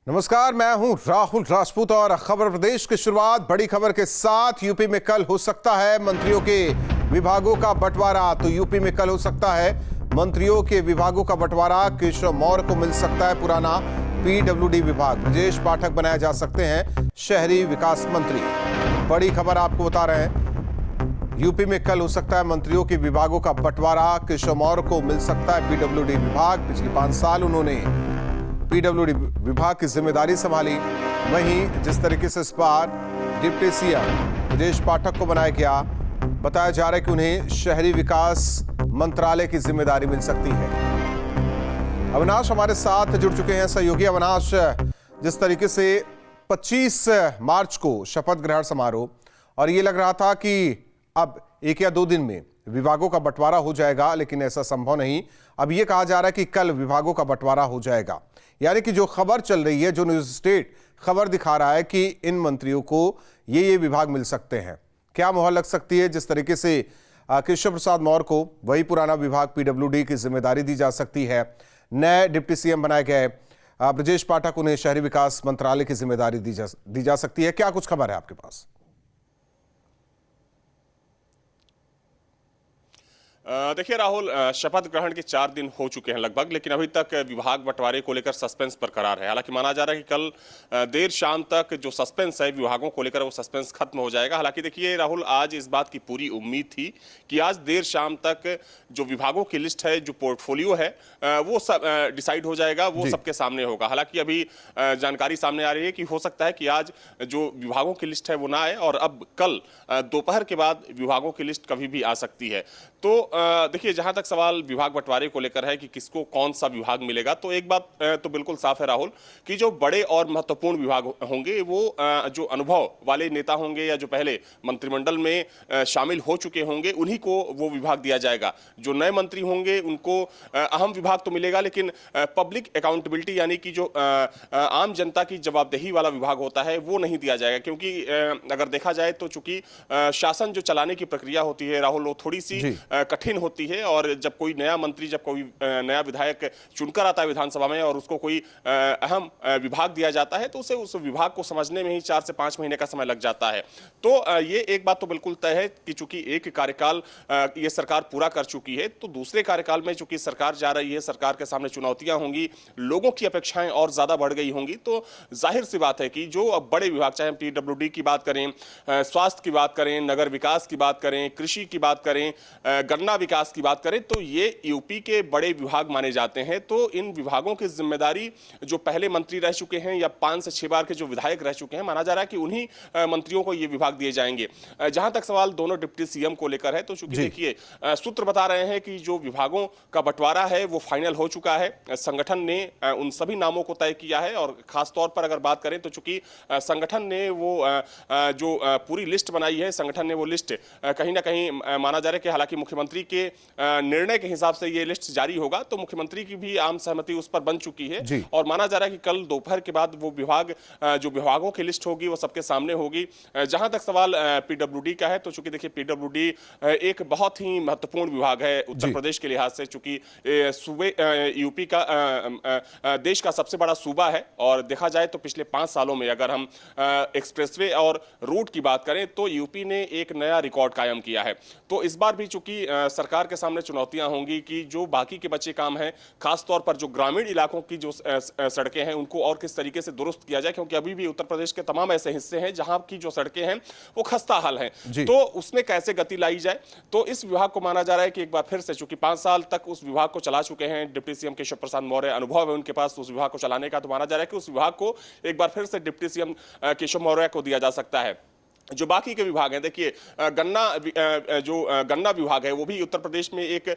नमस्कार, मैं हूं राहुल राजपूत और खबर प्रदेश की शुरुआत बड़ी खबर के साथ। यूपी में कल हो सकता है मंत्रियों के विभागों का बंटवारा। तो यूपी में कल हो सकता है मंत्रियों के विभागों का बंटवारा। केशव मौर्य को मिल सकता है पुराना पीडब्ल्यूडी विभाग। ब्रजेश पाठक बनाए जा सकते हैं शहरी विकास मंत्री। बड़ी खबर आपको बता रहे हैं, यूपी में कल हो सकता है मंत्रियों के विभागों का बंटवारा। केशव मौर्य को मिल सकता है पीडब्ल्यूडी विभाग। पिछले 5 साल उन्होंने पीडब्ल्यूडी विभाग की जिम्मेदारी संभाली। वहीं जिस तरीके से इस बार डिप्टी सीएम ब्रजेश पाठक को बनाया गया, बताया जा रहा है कि उन्हें शहरी विकास मंत्रालय की जिम्मेदारी मिल सकती है। अविनाश हमारे साथ जुड़ चुके हैं, सहयोगी अविनाश। जिस तरीके से 25 मार्च को शपथ ग्रहण समारोह, और ये लग रहा था कि अब 1 या 2 दिन में विभागों का बंटवारा हो जाएगा, लेकिन ऐसा संभव नहीं। अब ये कहा जा रहा है कि कल विभागों का बंटवारा हो जाएगा। यानी कि जो खबर चल रही है, जो न्यूज स्टेट खबर दिखा रहा है कि इन मंत्रियों को ये विभाग मिल सकते हैं। क्या मुहर लग सकती है? जिस तरीके से केशव प्रसाद मौर्य को वही पुराना विभाग पीडब्ल्यूडी की जिम्मेदारी दी जा सकती है। नए डिप्टी सीएम बनाए गए ब्रजेश पाठक, उन्हें शहरी विकास मंत्रालय की जिम्मेदारी दी जा सकती है। क्या कुछ खबर है आपके पास? देखिए राहुल, शपथ ग्रहण के 4 दिन हो चुके हैं लगभग, लेकिन अभी तक विभाग बंटवारे को लेकर सस्पेंस बरकरार है। हालांकि माना जा रहा है कि कल देर शाम तक जो सस्पेंस है विभागों को लेकर, वो सस्पेंस खत्म हो जाएगा। हालांकि देखिए राहुल, आज इस बात की पूरी उम्मीद थी कि आज देर शाम तक जो विभागों की लिस्ट है, जो पोर्टफोलियो है, वो सब डिसाइड हो जाएगा, वो सबके सामने होगा। हालांकि अभी जानकारी सामने आ रही है कि हो सकता है कि आज जो विभागों की लिस्ट है वो ना आए, और अब कल दोपहर के बाद विभागों की लिस्ट कभी भी आ सकती है। तो देखिए, जहां तक सवाल विभाग बंटवारे को लेकर है कि किसको कौन सा विभाग मिलेगा, तो एक बात तो बिल्कुल साफ है राहुल कि जो बड़े और महत्वपूर्ण विभाग होंगे, वो जो अनुभव वाले नेता होंगे या जो पहले मंत्रिमंडल में शामिल हो चुके होंगे, उन्हीं को वो विभाग दिया जाएगा। जो नए मंत्री होंगे उनको अहम विभाग तो मिलेगा, लेकिन पब्लिक अकाउंटेबिलिटी यानी कि जो आम जनता की जवाबदेही वाला विभाग होता है, वो नहीं दिया जाएगा। क्योंकि अगर देखा जाए तो चूंकि शासन जो चलाने की प्रक्रिया होती है राहुल, वो थोड़ी सी कठिन होती है। और जब कोई नया मंत्री, जब कोई नया विधायक चुनकर आता है विधानसभा में और उसको कोई अहम विभाग दिया जाता है, तो उसे उस विभाग को समझने में ही 4 से 5 महीने का समय लग जाता है। तो ये एक बात तो बिल्कुल तय है कि चूंकि एक कार्यकाल ये सरकार पूरा कर चुकी है, तो दूसरे कार्यकाल में चूंकि सरकार जा रही है, सरकार के सामने चुनौतियां होंगी, लोगों की अपेक्षाएं और ज्यादा बढ़ गई होंगी। तो जाहिर सी बात है कि जो अब बड़े विभाग, चाहे पीडब्ल्यूडी की बात करें, स्वास्थ्य की बात करें, नगर विकास की बात करें, कृषि की बात करें, गन्ना विकास की बात करें, तो ये यूपी के बड़े विभाग माने जाते हैं। तो इन विभागों की जिम्मेदारी जो पहले मंत्री रह चुके हैं या 5 से 6 बार के जो विधायक रह चुके हैं, माना जा रहा है कि उन्हीं मंत्रियों को ये विभाग दिए जाएंगे। जहां तक सवाल दोनों डिप्टी सीएम को लेकर है, तो चूंकि देखिए सूत्र बता रहे हैं कि जो विभागों का बंटवारा है वो फाइनल हो चुका है। संगठन ने उन सभी नामों को तय किया है, और खासतौर पर अगर बात करें तो चूंकि संगठन ने वो जो पूरी लिस्ट बनाई है, संगठन ने वो लिस्ट कहीं ना कहीं माना जा रहा है कि हालांकि मुख्यमंत्री के निर्णय के हिसाब से ये लिस्ट जारी होगा, तो मुख्यमंत्री की भी आम सहमति उस पर बन चुकी है। और माना जा रहा है कि कल दोपहर के बाद वो विभाग, जो विभागों की लिस्ट होगी, वो सबके सामने होगी। जहां तक सवाल पीडब्ल्यूडी का है, तो चूंकि देखिए पीडब्ल्यूडी एक बहुत ही महत्वपूर्ण विभाग है उत्तर प्रदेश के लिहाज से। चूंकि सूबे यूपी का देश का सबसे बड़ा सूबा है, और देखा जाए तो पिछले 5 सालों में अगर हम एक्सप्रेसवे और रोड की बात करें, तो यूपी ने एक नया रिकॉर्ड कायम किया है। तो इस बार भी चूंकि सरकार के सामने चुनौतियां होंगी कि जो बाकी के बचे काम हैं, खासतौर पर जो ग्रामीण इलाकों की जो सड़कें हैं, उनको और किस तरीके से दुरुस्त किया जाए। क्योंकि अभी भी उत्तर प्रदेश के तमाम ऐसे हिस्से हैं जहां की जो सड़कें हैं वो खस्ता हाल हैं, तो उसमें कैसे गति लाई जाए। तो इस विभाग को माना जा रहा है कि एक बार फिर से, चूंकि 5 साल तक उस विभाग को चला चुके हैं डिप्टी सीएम केशव प्रसाद मौर्य, अनुभव है उनके पास उस विभाग को चलाने का, तो माना जा रहा है कि उस विभाग को एक बार फिर से डिप्टी सीएम केशव मौर्य को दिया जा सकता है। जो बाकी के विभाग हैं, देखिए गन्ना विभाग है, वो भी उत्तर प्रदेश में एक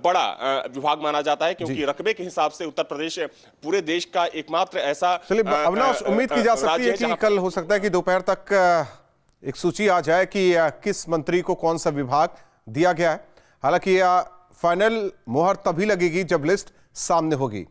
बड़ा विभाग माना जाता है, क्योंकि रकबे के हिसाब से उत्तर प्रदेश पूरे देश का एकमात्र ऐसा। अविनाश, उम्मीद की जा सकती है कि कल हो सकता है कि दोपहर तक एक सूची आ जाए कि किस मंत्री को कौन सा विभाग दिया गया है। हालांकि फाइनल मुहर तभी लगेगी जब लिस्ट सामने होगी।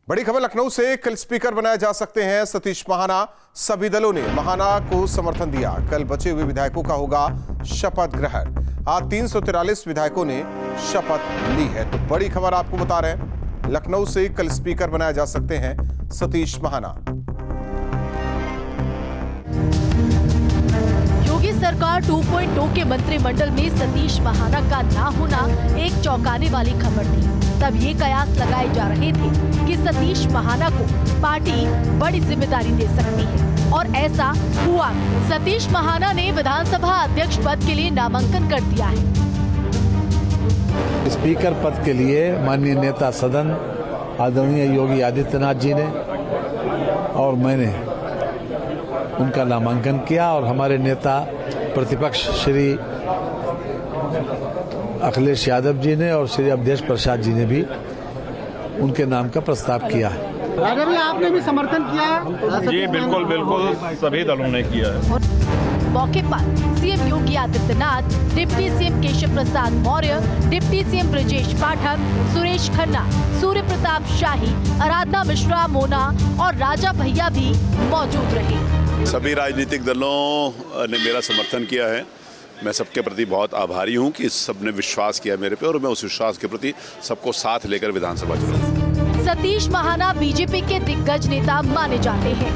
बड़ी खबर लखनऊ से, कल स्पीकर बनाए जा सकते हैं सतीश महाना। सभी दलों ने महाना को समर्थन दिया। कल बचे हुए विधायकों का होगा शपथ ग्रहण। आज 343 विधायकों ने शपथ ली है। तो बड़ी खबर आपको बता रहे हैं, लखनऊ से कल स्पीकर बनाए जा सकते हैं सतीश महाना। सरकार 2.2 के मंत्रिमंडल में सतीश महाना का ना होना एक चौंकाने वाली खबर थी। तब ये कयास लगाए जा रहे थे कि सतीश महाना को पार्टी बड़ी जिम्मेदारी दे सकती है, और ऐसा हुआ। सतीश महाना ने विधानसभा अध्यक्ष पद के लिए नामांकन कर दिया है। स्पीकर पद के लिए माननीय नेता सदन आदरणीय योगी आदित्यनाथ जी ने और मैंने उनका नामांकन किया, और हमारे नेता प्रतिपक्ष श्री अखिलेश यादव जी ने और श्री अवधेश प्रसाद जी ने भी उनके नाम का प्रस्ताव किया है। अगर आपने भी समर्थन किया? जी बिल्कुल बिल्कुल, सभी दलों ने किया है। मौके पर CM Yogi Adityanath, deputy CM Keshav Prasad Maurya, deputy CM Brajesh Pathak, Suresh Khanna, Surya Pratap Shahi, Aradhana Mishra Mona और राजा भैया भी मौजूद रहे। सभी राजनीतिक दलों ने मेरा समर्थन किया है। मैं सबके प्रति बहुत आभारी हूं कि सबने विश्वास किया मेरे पे, और मैं उस विश्वास के प्रति सबको साथ लेकर विधानसभा चुनाव। सतीश महाना बीजेपी के दिग्गज नेता माने जाते हैं।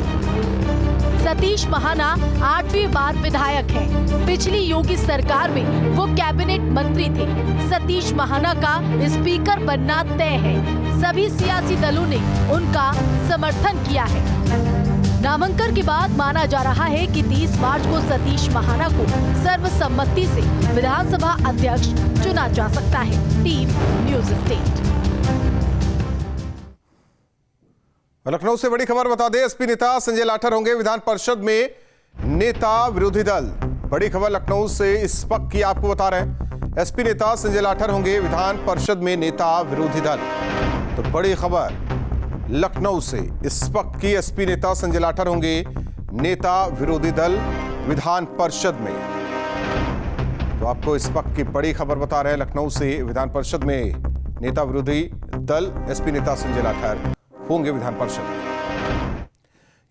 सतीश महाना 8वीं बार विधायक हैं। पिछली योगी सरकार में वो कैबिनेट मंत्री थे। सतीश महाना का स्पीकर बनना तय है। सभी सियासी दलों ने उनका समर्थन किया है। नामांकन के बाद माना जा रहा है कि 30 मार्च को सतीश महाना को सर्वसम्मति से विधानसभा अध्यक्ष चुना जा सकता है। Team news state. लखनऊ से बड़ी खबर बता दें, एसपी नेता संजय लाठर होंगे विधान परिषद में नेता विरोधी दल। बड़ी खबर लखनऊ से इस वक्त की आपको बता रहे हैं। एसपी नेता संजय लाठर होंगे विधान परिषद में नेता विरोधी दल। तो बड़ी खबर लखनऊ से इस वक्त की, एसपी नेता संजय लाठर होंगे नेता विरोधी दल विधान परिषद में। तो आपको इस वक्त की बड़ी खबर बता रहे हैं लखनऊ से, विधान परिषद में नेता विरोधी दल एसपी नेता संजय लाठर होंगे विधान परिषद में।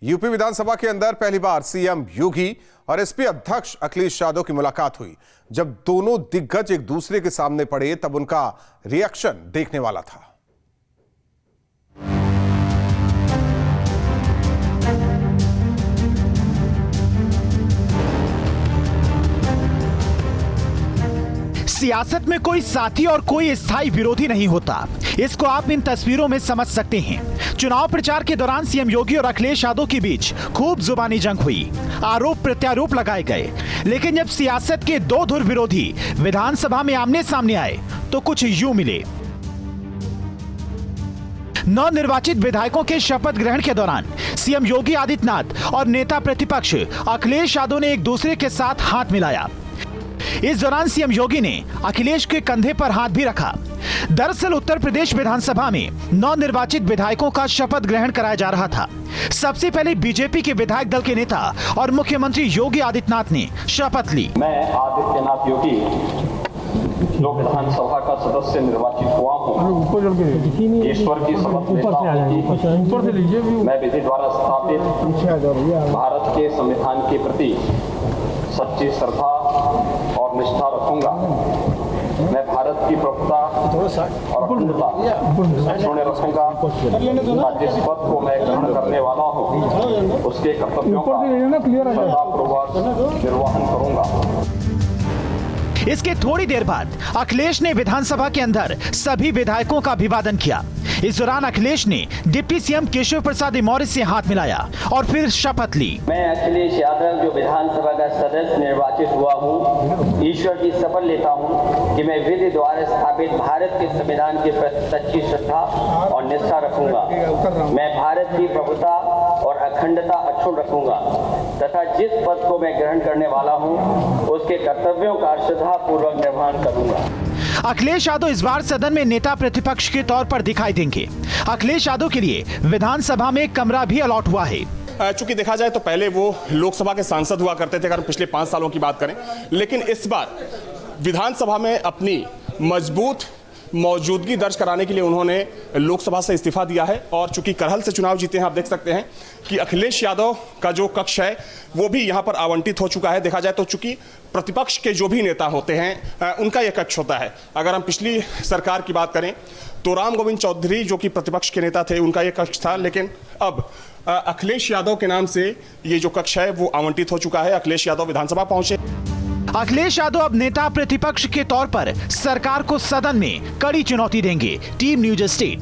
यूपी विधानसभा के अंदर पहली बार सीएम योगी और एसपी अध्यक्ष अखिलेश यादव की मुलाकात हुई। जब दोनों दिग्गज एक दूसरे के सामने पड़े तब उनका रिएक्शन देखने वाला था। सियासत में कोई साथी और कोई स्थायी विरोधी नहीं होता। इसको आप इन तस्वीरों में समझ सकते हैं। चुनाव प्रचार के दौरान सीएम योगी और अखिलेश यादव के बीच खूब जुबानी जंग हुई, आरोप प्रत्यारोप लगाए गए। लेकिन जब सियासत के दो धुर विरोधी विधानसभा में आमने सामने आए तो कुछ यूं मिले। नवनिर्वाचित विधायकों के शपथ ग्रहण के दौरान सीएम योगी आदित्यनाथ और नेता प्रतिपक्ष अखिलेश यादव ने एक दूसरे के साथ हाथ मिलाया। इस दौरान सीएम योगी ने अखिलेश के कंधे पर हाथ भी रखा। दरअसल उत्तर प्रदेश विधानसभा में नवनिर्वाचित विधायकों का शपथ ग्रहण कराया जा रहा था। सबसे पहले बीजेपी के विधायक दल के नेता और मुख्यमंत्री योगी आदित्यनाथ ने शपथ ली। मैं आदित्यनाथ योगी जो विधानसभा का सदस्य निर्वाचित हुआ हूँ, ईश्वर की शपथ लेता हूँ। मैं विधि द्वारा स्थापित भारत के संविधान के प्रति सच्ची श्रद्धा और निष्ठा रखूंगा। मैं भारत की प्रभुता और अखंडता सुने रखूंगा। जिस पद को मैं ग्रहण करने वाला हूँ उसके कर्तव्यों का श्रद्धापूर्वक निर्वहन करूंगा। इसके थोड़ी देर बाद अखिलेश ने विधानसभा के अंदर सभी विधायकों का अभिवादन किया। इस दौरान अखिलेश ने डिप्टी सीएम केशव प्रसाद मौर्य से हाथ मिलाया और फिर शपथ ली। मैं अखिलेश यादव जो विधानसभा का सदस्य निर्वाचित हुआ हूँ, ईश्वर की शपथ लेता हूँ कि मैं विधि द्वारा स्थापित भारत के संविधान के प्रति सच्ची श्रद्धा और निष्ठा रखूंगा। मैं भारत की प्रभुता और अखंडता अक्षुण्ण रखूंगा तथा जिस पद को मैं ग्रहण करने वाला हूँ उसके कर्तव्यों का श्रद्धापूर्वक निर्वहन करूंगा। अखिलेश यादव इस बार सदन में नेता प्रतिपक्ष के तौर पर दिखाई देंगे। अखिलेश यादव के लिए विधानसभा में कमरा भी अलॉट हुआ है। चूंकि देखा जाए तो पहले वो लोकसभा के सांसद हुआ करते थे, अगर पिछले 5 सालों की बात करें, लेकिन इस बार विधानसभा में अपनी मजबूत मौजूदगी दर्ज कराने के लिए उन्होंने लोकसभा से इस्तीफा दिया है। और चूंकि करहल से चुनाव जीते हैं, आप देख सकते हैं कि अखिलेश यादव का जो कक्ष है वो भी यहां पर आवंटित हो चुका है। देखा जाए तो चूंकि प्रतिपक्ष के जो भी नेता होते हैं उनका यह कक्ष होता है। अगर हम पिछली सरकार की बात करें तो राम गोविंद चौधरी जो कि प्रतिपक्ष के नेता थे, उनका यह कक्ष था, लेकिन अब अखिलेश यादव के नाम से ये जो कक्ष है वो आवंटित हो चुका है। अखिलेश यादव विधानसभा पहुंचे। अखिलेश यादव अब नेता प्रतिपक्ष के तौर पर सरकार को सदन में कड़ी चुनौती देंगे। Team news state.